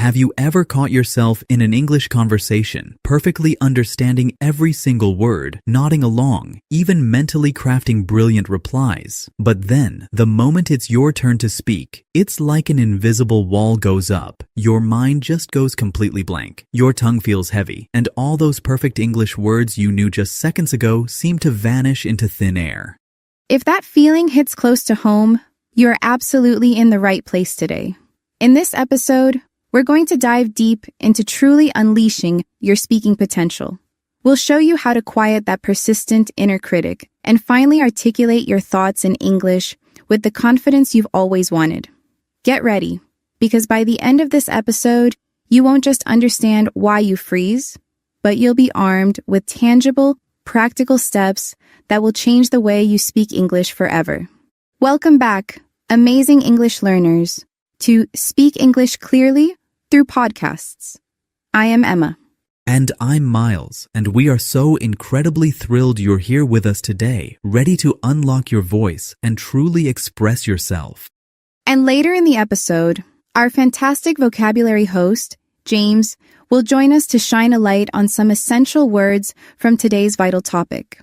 Have you ever caught yourself in an English conversation, perfectly understanding every single word, nodding along, even mentally crafting brilliant replies? But then, the moment it's your turn to speak, it's like an invisible wall goes up. Your mind just goes completely blank. Your tongue feels heavy, and all those perfect English words you knew just seconds ago seem to vanish into thin air. If that feeling hits close to home, you're absolutely in the right place today. In this episode, we're going to dive deep into truly unleashing your speaking potential. We'll show you how to quiet that persistent inner critic and finally articulate your thoughts in English with the confidence you've always wanted. Get ready, because by the end of this episode, you won't just understand why you freeze, but you'll be armed with tangible, practical steps that will change the way you speak English forever. Welcome back, amazing English learners, to Speak English Clearly through podcasts. I am Emma. And I'm Miles, and we are so incredibly thrilled you're here with us today, ready to unlock your voice and truly express yourself. And later in the episode, our fantastic vocabulary host, James, will join us to shine a light on some essential words from today's vital topic.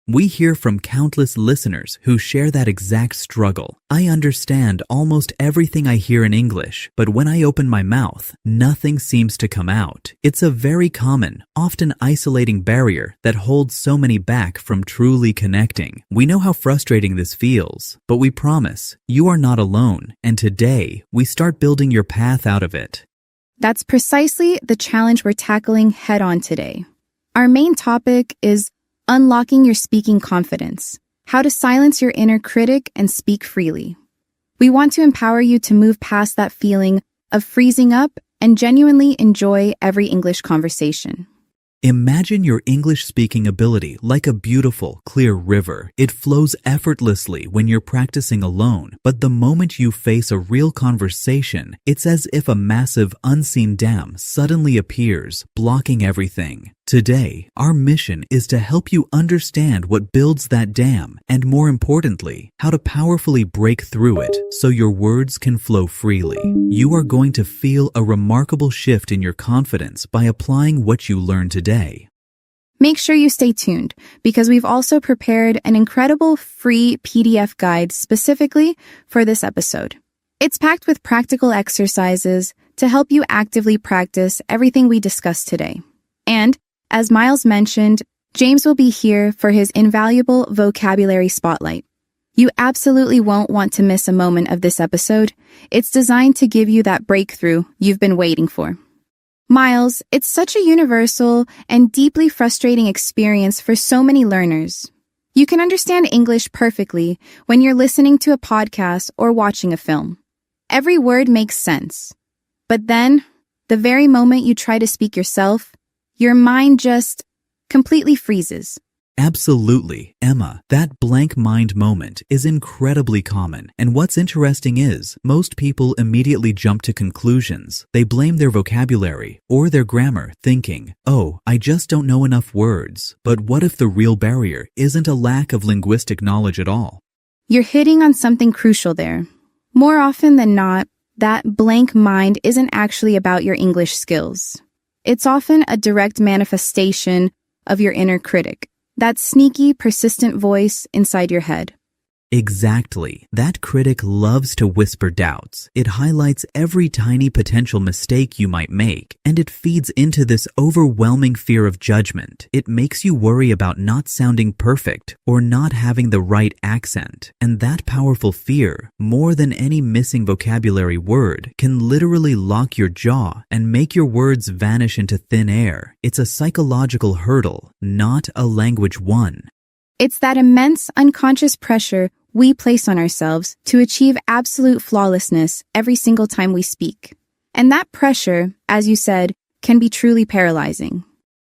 We hear from countless listeners who share that exact struggle. I understand almost everything I hear in English, but when I open my mouth, nothing seems to come out. It's a very common, often isolating barrier that holds so many back from truly connecting. We know how frustrating this feels, but we promise you are not alone, and today we start building your path out of it. That's precisely the challenge we're tackling head-on today. Our main topic is unlocking your speaking confidence, how to silence your inner critic and speak freely. We want to empower you to move past that feeling of freezing up and genuinely enjoy every English conversation. Imagine your English-speaking ability like a beautiful, clear river. It flows effortlessly when you're practicing alone, but the moment you face a real conversation, it's as if a massive, unseen dam suddenly appears, blocking everything. Today, our mission is to help you understand what builds that dam, and more importantly, how to powerfully break through it so your words can flow freely. You are going to feel a remarkable shift in your confidence by applying what you learned today. Make sure you stay tuned, because we've also prepared an incredible free PDF guide specifically for this episode. It's packed with practical exercises to help you actively practice everything we discussed today. And as Miles mentioned, James will be here for his invaluable vocabulary spotlight. You absolutely won't want to miss a moment of this episode. It's designed to give you that breakthrough you've been waiting for. Miles, it's such a universal and deeply frustrating experience for so many learners. You can understand English perfectly when you're listening to a podcast or watching a film. Every word makes sense. But then, the very moment you try to speak yourself, your mind just completely freezes. Absolutely, Emma. That blank mind moment is incredibly common. And what's interesting is, most people immediately jump to conclusions. They blame their vocabulary or their grammar, thinking, oh, I just don't know enough words. But what if the real barrier isn't a lack of linguistic knowledge at all? You're hitting on something crucial there. More often than not, that blank mind isn't actually about your English skills. It's often a direct manifestation of your inner critic, that sneaky, persistent voice inside your head. Exactly. That critic loves to whisper doubts. It highlights every tiny potential mistake you might make, and it feeds into this overwhelming fear of judgment. It makes you worry about not sounding perfect or not having the right accent. And that powerful fear, more than any missing vocabulary word, can literally lock your jaw and make your words vanish into thin air. It's a psychological hurdle, not a language one. It's that immense unconscious pressure we place on ourselves to achieve absolute flawlessness every single time we speak. And that pressure, as you said, can be truly paralyzing.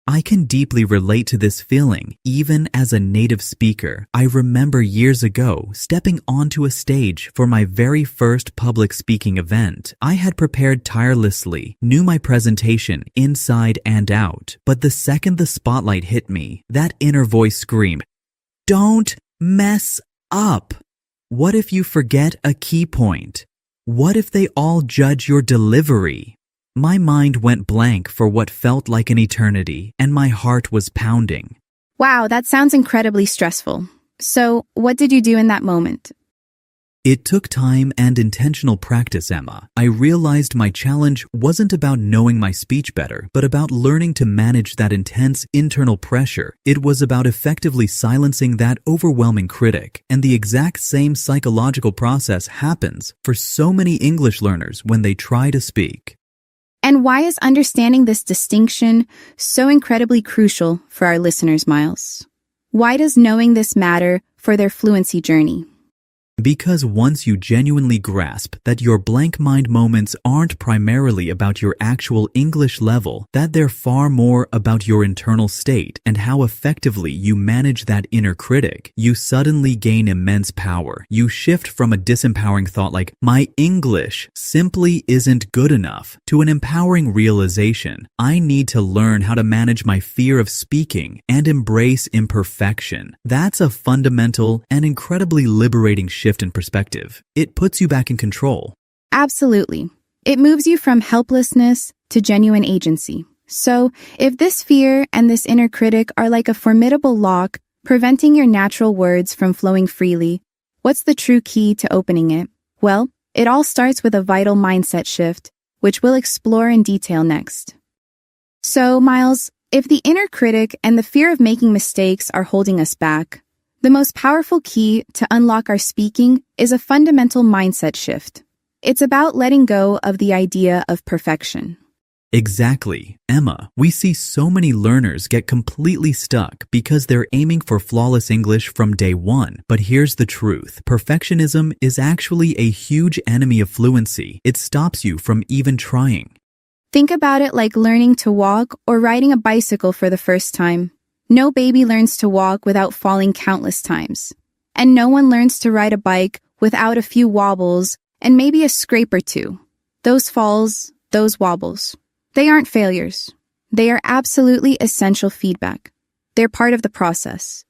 I can deeply relate to this feeling, even as a native speaker. I remember years ago stepping onto a stage for my very first public speaking event. I had prepared tirelessly, knew my presentation inside and out, but the second the spotlight hit me, that inner voice screamed, "Don't mess up. What if you forget a key point? What if they all judge your delivery?" My mind went blank for what felt like an eternity, and my heart was pounding. Wow, that sounds incredibly stressful. So, what did you do in that moment? It took time and intentional practice, Emma. I realized my challenge wasn't about knowing my speech better, but about learning to manage that intense internal pressure. It was about effectively silencing that overwhelming critic. And the exact same psychological process happens for so many English learners when they try to speak. And why is understanding this distinction so incredibly crucial for our listeners, Miles? Why does knowing this matter for their fluency journey? Because once you genuinely grasp that your blank mind moments aren't primarily about your actual English level, that they're far more about your internal state and how effectively you manage that inner critic, you suddenly gain immense power. You shift from a disempowering thought like, my English simply isn't good enough, to an empowering realization, I need to learn how to manage my fear of speaking and embrace imperfection. That's a fundamental and incredibly liberating shift in perspective. It puts you back in control. Absolutely. It moves you from helplessness to genuine agency. So, if this fear and this inner critic are like a formidable lock preventing your natural words from flowing freely, what's the true key to opening it? Well, it all starts with a vital mindset shift, which we'll explore in detail next. So, Miles, if the inner critic and the fear of making mistakes are holding us back, the most powerful key to unlock our speaking is a fundamental mindset shift. It's about letting go of the idea of perfection. Exactly. Emma, we see so many learners get completely stuck because they're aiming for flawless English from day one. But here's the truth. Perfectionism is actually a huge enemy of fluency. It stops you from even trying. Think about it like learning to walk or riding a bicycle for the first time. No baby learns to walk without falling countless times. And no one learns to ride a bike without a few wobbles and maybe a scrape or two. Those falls, those wobbles, they aren't failures. They are absolutely essential feedback. They're part of the process.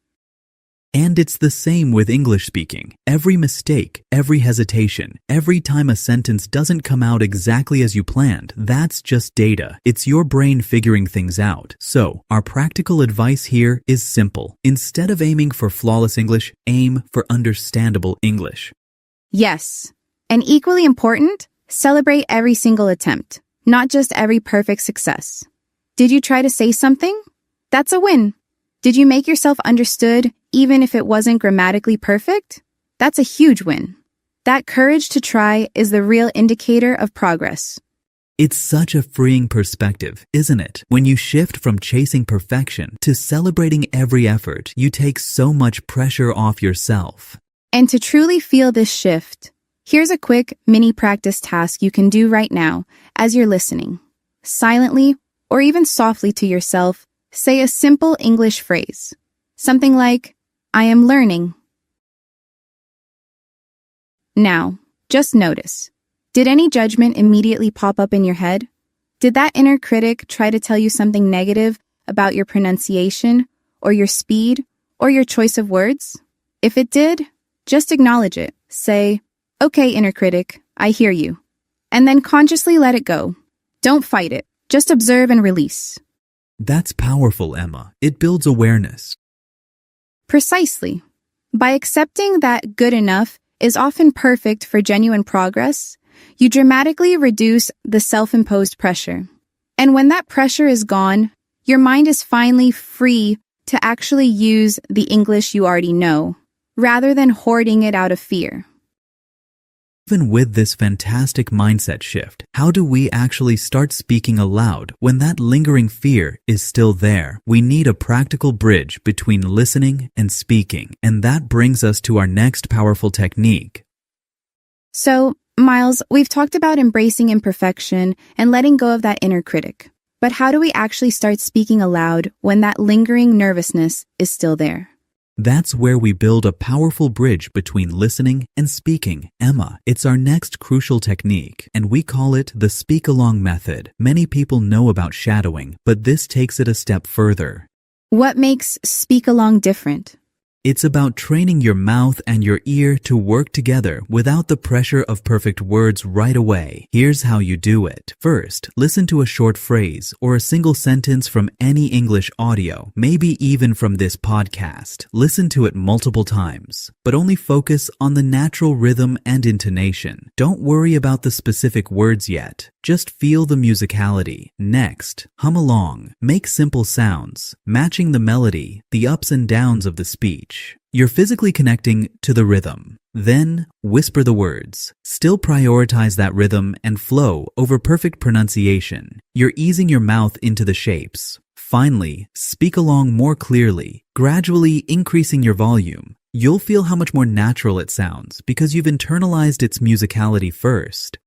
And it's the same with English speaking. Every mistake, every hesitation, every time a sentence doesn't come out exactly as you planned, that's just data. It's your brain figuring things out. So, our practical advice here is simple. Instead of aiming for flawless English, aim for understandable English. Yes. And equally important, celebrate every single attempt, not just every perfect success. Did you try to say something? That's a win. Did you make yourself understood even if it wasn't grammatically perfect? That's a huge win. That courage to try is the real indicator of progress. It's such a freeing perspective, isn't it? When you shift from chasing perfection to celebrating every effort, you take so much pressure off yourself. And to truly feel this shift, here's a quick mini practice task you can do right now as you're listening. Silently, or even softly to yourself, say a simple English phrase. Something like, I am learning. Now, just notice. Did any judgment immediately pop up in your head? Did that inner critic try to tell you something negative about your pronunciation, or your speed, or your choice of words? If it did, just acknowledge it. Say, okay, inner critic, I hear you. And then consciously let it go. Don't fight it. Just observe and release. That's powerful, Emma. It builds awareness. Precisely. By accepting that good enough is often perfect for genuine progress, you dramatically reduce the self-imposed pressure. And when that pressure is gone, your mind is finally free to actually use the English you already know, rather than hoarding it out of fear. Even with this fantastic mindset shift, how do we actually start speaking aloud when that lingering fear is still there? We need a practical bridge between listening and speaking, and that brings us to our next powerful technique. So, Miles, we've talked about embracing imperfection and letting go of that inner critic. But how do we actually start speaking aloud when that lingering nervousness is still there? That's where we build a powerful bridge between listening and speaking. Emma, it's our next crucial technique, and we call it the speak-along method. Many people know about shadowing, but this takes it a step further. What makes speak-along different? It's about training your mouth and your ear to work together without the pressure of perfect words right away. Here's how you do it. First, listen to a short phrase or a single sentence from any English audio, maybe even from this podcast. Listen to it multiple times, but only focus on the natural rhythm and intonation. Don't worry about the specific words yet. Just feel the musicality. Next, hum along. Make simple sounds, matching the melody, the ups and downs of the speech. You're physically connecting to the rhythm. Then, whisper the words. Still prioritize that rhythm and flow over perfect pronunciation. You're easing your mouth into the shapes. Finally, speak along more clearly, gradually increasing your volume. You'll feel how much more natural it sounds because you've internalized its musicality first.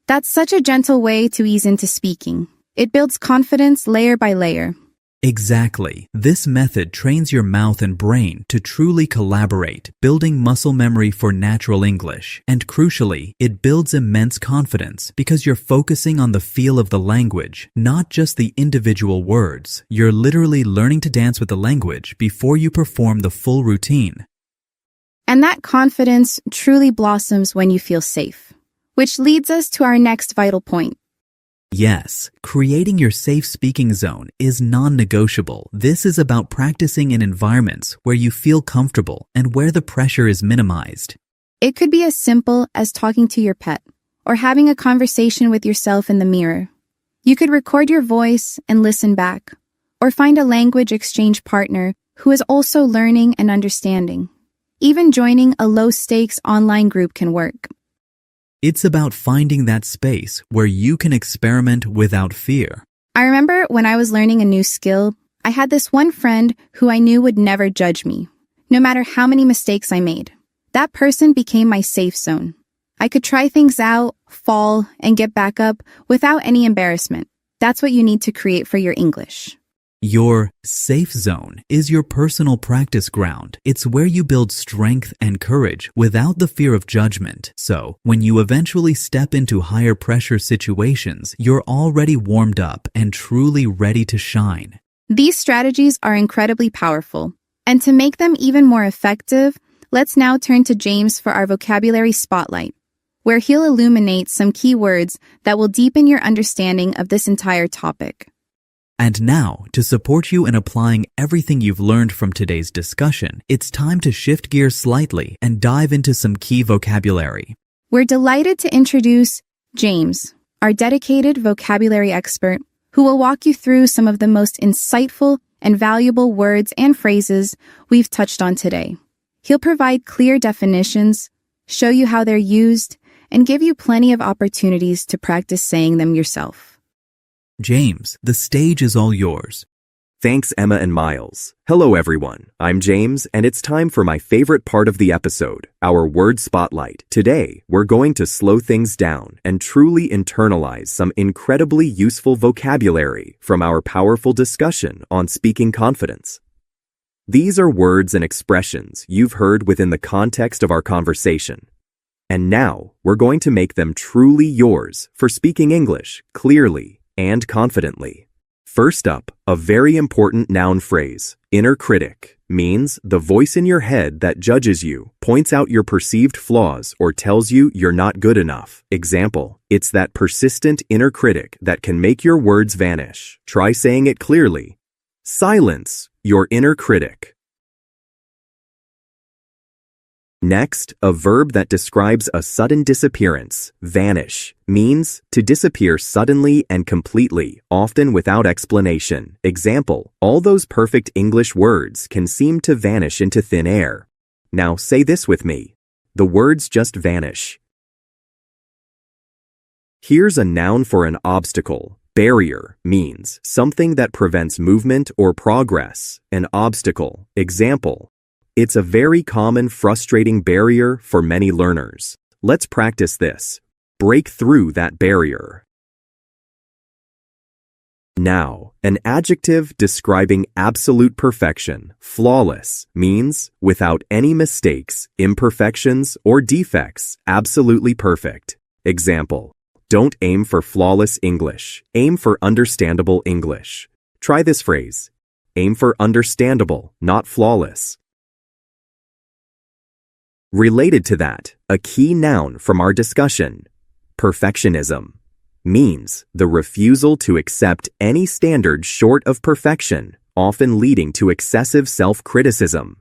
That's such a gentle way to ease into speaking. It builds confidence layer by layer. Exactly. This method trains your mouth and brain to truly collaborate, building muscle memory for natural English. And crucially, it builds immense confidence because you're focusing on the feel of the language, not just the individual words. You're literally learning to dance with the language before you perform the full routine. And that confidence truly blossoms when you feel safe. Which leads us to our next vital point. Yes, creating your safe speaking zone is non-negotiable. This is about practicing in environments where you feel comfortable and where the pressure is minimized. It could be as simple as talking to your pet or having a conversation with yourself in the mirror. You could record your voice and listen back, or find a language exchange partner who is also learning and understanding. Even joining a low-stakes online group can work. It's about finding that space where you can experiment without fear. I remember when I was learning a new skill, I had this one friend who I knew would never judge me, no matter how many mistakes I made. That person became my safe zone. I could try things out, fall, and get back up without any embarrassment. That's what you need to create for your English. Your safe zone is your personal practice ground. It's where you build strength and courage without the fear of judgment. So, when you eventually step into higher pressure situations, you're already warmed up and truly ready to shine. These strategies are incredibly powerful. And to make them even more effective, let's now turn to James for our vocabulary spotlight, where he'll illuminate some key words that will deepen your understanding of this entire topic. And now, to support you in applying everything you've learned from today's discussion, it's time to shift gears slightly and dive into some key vocabulary. We're delighted to introduce James, our dedicated vocabulary expert, who will walk you through some of the most insightful and valuable words and phrases we've touched on today. He'll provide clear definitions, show you how they're used, and give you plenty of opportunities to practice saying them yourself. James, the stage is all yours. Thanks, Emma and Miles. Hello, everyone. I'm James, and it's time for my favorite part of the episode, our word spotlight. Today, we're going to slow things down and truly internalize some incredibly useful vocabulary from our powerful discussion on speaking confidence. These are words and expressions you've heard within the context of our conversation. And now, we're going to make them truly yours for speaking English clearly and confidently. First up, a very important noun phrase, inner critic, means the voice in your head that judges you, points out your perceived flaws, or tells you you're not good enough. Example, it's that persistent inner critic that can make your words vanish. Try saying it clearly. Silence your inner critic. Next, a verb that describes a sudden disappearance, vanish, means to disappear suddenly and completely, often without explanation. Example, all those perfect English words can seem to vanish into thin air. Now say this with me. The words just vanish. Here's a noun for an obstacle. Barrier means something that prevents movement or progress. An obstacle. Example, it's a very common frustrating barrier for many learners. Let's practice this. Break through that barrier. Now, an adjective describing absolute perfection, flawless, means without any mistakes, imperfections, or defects, absolutely perfect. Example, don't aim for flawless English. Aim for understandable English. Try this phrase. Aim for understandable, not flawless. Related to that, a key noun from our discussion, perfectionism, means the refusal to accept any standard short of perfection, often leading to excessive self-criticism.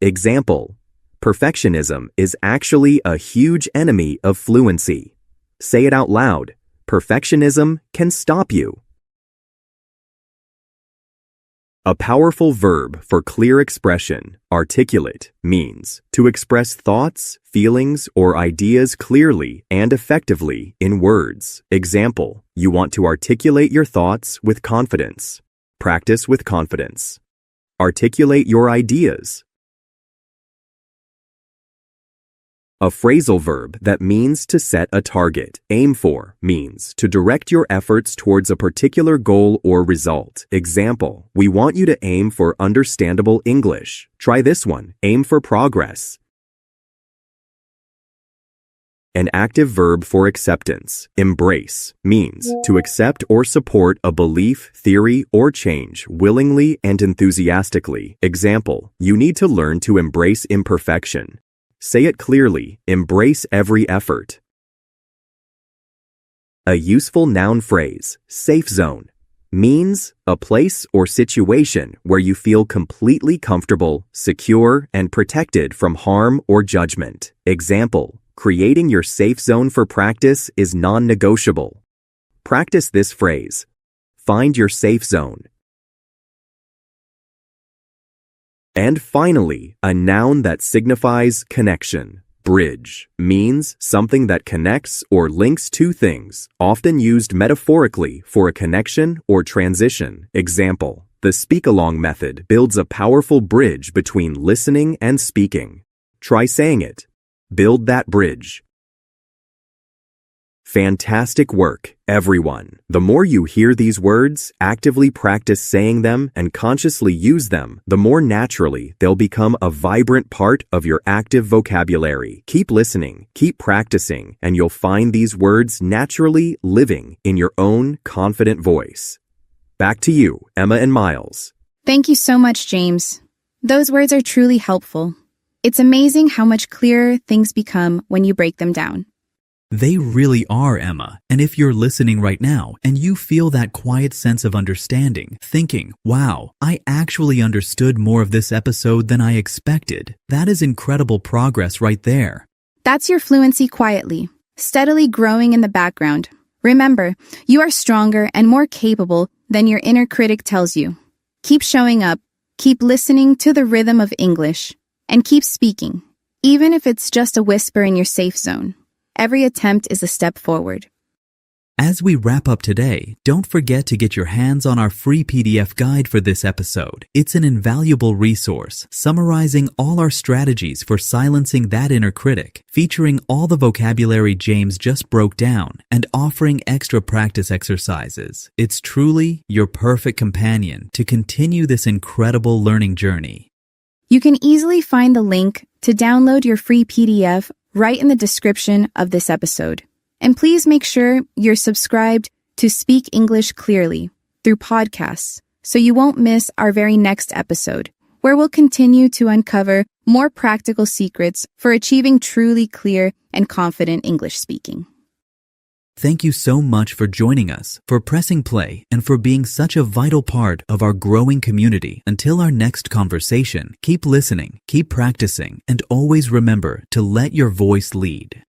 Example, perfectionism is actually a huge enemy of fluency. Say it out loud. Perfectionism can stop you. A powerful verb for clear expression, articulate, means to express thoughts, feelings, or ideas clearly and effectively in words. Example, you want to articulate your thoughts with confidence. Practice with confidence. Articulate your ideas. A phrasal verb that means to set a target, aim for, means to direct your efforts towards a particular goal or result. Example, we want you to aim for understandable English. Try this one, aim for progress. An active verb for acceptance, embrace, means to accept or support a belief, theory, or change willingly and enthusiastically. Example, you need to learn to embrace imperfection. Say it clearly, embrace every effort. A useful noun phrase, safe zone, means a place or situation where you feel completely comfortable, secure, and protected from harm or judgment. Example, creating your safe zone for practice is non-negotiable. Practice this phrase. Find your safe zone. And finally, a noun that signifies connection. Bridge means something that connects or links two things, often used metaphorically for a connection or transition. Example, the speak-along method builds a powerful bridge between listening and speaking. Try saying it. Build that bridge. Fantastic work, everyone. The more you hear these words, actively practice saying them, and consciously use them, the more naturally they'll become a vibrant part of your active vocabulary. Keep listening, keep practicing, and you'll find these words naturally living in your own confident voice. Back to you, Emma and Miles. Thank you so much, James. Those words are truly helpful. It's amazing how much clearer things become when you break them down. They really are, Emma. And if you're listening right now and you feel that quiet sense of understanding, thinking, wow, I actually understood more of this episode than I expected, that is incredible progress right there. That's your fluency quietly, steadily growing in the background. Remember, you are stronger and more capable than your inner critic tells you. Keep showing up, keep listening to the rhythm of English, and keep speaking, even if it's just a whisper in your safe zone. Every attempt is a step forward. As we wrap up today, don't forget to get your hands on our free PDF guide for this episode. It's an invaluable resource summarizing all our strategies for silencing that inner critic, featuring all the vocabulary James just broke down, and offering extra practice exercises. It's truly your perfect companion to continue this incredible learning journey. You can easily find the link to download your free PDF right in the description of this episode. And please make sure you're subscribed to Speak English Clearly through podcasts so you won't miss our very next episode, where we'll continue to uncover more practical secrets for achieving truly clear and confident English speaking. Thank you so much for joining us, for pressing play, and for being such a vital part of our growing community. Until our next conversation, keep listening, keep practicing, and always remember to let your voice lead.